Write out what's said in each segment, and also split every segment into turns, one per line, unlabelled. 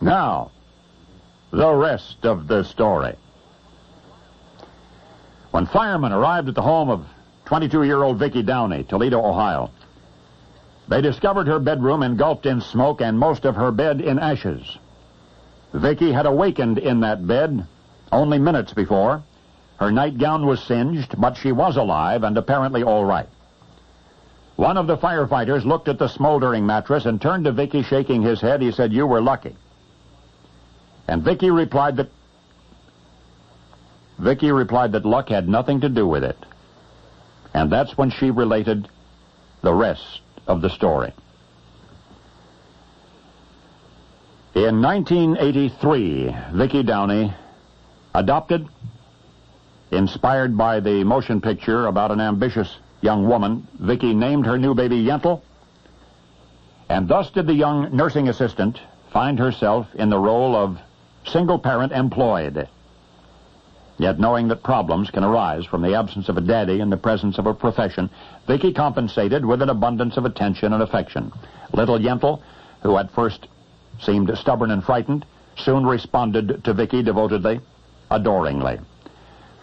Now, the rest of the story. When firemen arrived at the home of 22-year-old Vicki Downey, Toledo, Ohio, they discovered her bedroom engulfed in smoke and most of her bed in ashes. Vicki had awakened in that bed only minutes before. Her nightgown was singed, but she was alive and apparently all right. One of the firefighters looked at the smoldering mattress and turned to Vicki, shaking his head. He said, "You were lucky." And Vicki replied that luck had nothing to do with it. And that's when she related the rest of the story. In 1983, Vicki Downey, adopted, inspired by the motion picture about an ambitious young woman, Vicki named her new baby Yentl, and thus did the young nursing assistant find herself in the role of single parent employed. Yet knowing that problems can arise from the absence of a daddy in the presence of a profession, Vicki compensated with an abundance of attention and affection. Little Yentl, who at first seemed stubborn and frightened, soon responded to Vicki devotedly, adoringly.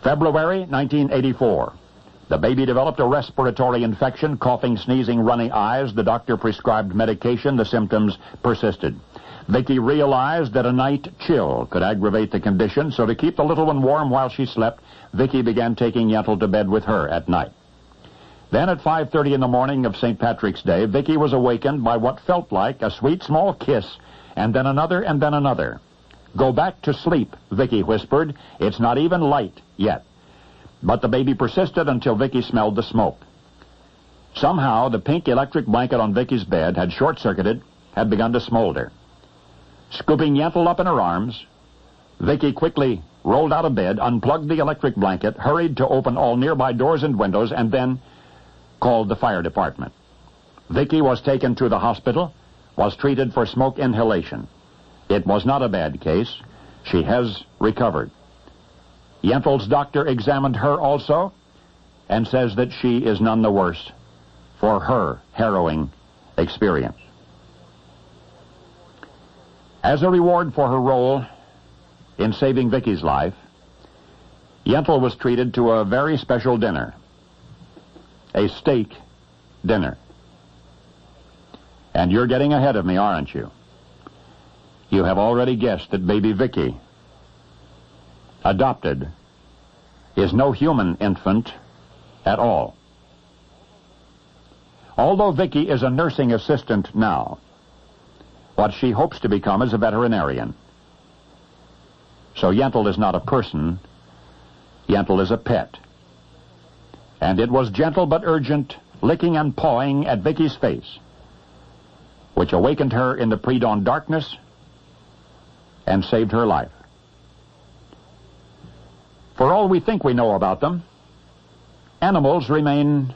February 1984. The baby developed a respiratory infection, coughing, sneezing, runny eyes. The doctor prescribed medication. The symptoms persisted. Vicki realized that a night chill could aggravate the condition, so to keep the little one warm while she slept, Vicki began taking Yentl to bed with her at night. Then at 5:30 in the morning of St. Patrick's Day, Vicki was awakened by what felt like a sweet small kiss, and then another, and then another. "Go back to sleep," Vicki whispered. "It's not even light yet." But the baby persisted until Vicki smelled the smoke. Somehow, the pink electric blanket on Vicki's bed had short-circuited, had begun to smolder. Scooping Yentl up in her arms, Vicki quickly rolled out of bed, unplugged the electric blanket, hurried to open all nearby doors and windows, and then called the fire department. Vicki was taken to the hospital, was treated for smoke inhalation. It was not a bad case. She has recovered. Yentl's doctor examined her also and says that she is none the worse for her harrowing experience. As a reward for her role in saving Vicki's life, Yentl was treated to a very special dinner, a steak dinner. And you're getting ahead of me, aren't you? You have already guessed that baby Vicki, adopted, is no human infant at all. Although Vicki is a nursing assistant now, what she hopes to become is a veterinarian. So Yentl is not a person, Yentl is a pet. And it was gentle but urgent licking and pawing at Vicki's face which awakened her in the pre-dawn darkness and saved her life. For all we think we know about them, animals remain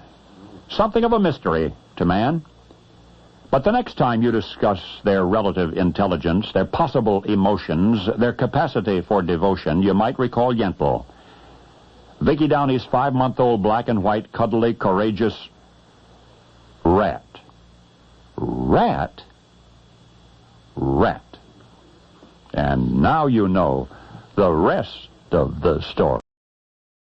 something of a mystery to man. But the next time you discuss their relative intelligence, their possible emotions, their capacity for devotion, you might recall Yentl, Vicki Downey's 5-month-old black and white, cuddly, courageous rat. Rat? Rat. And now you know the rest of the story.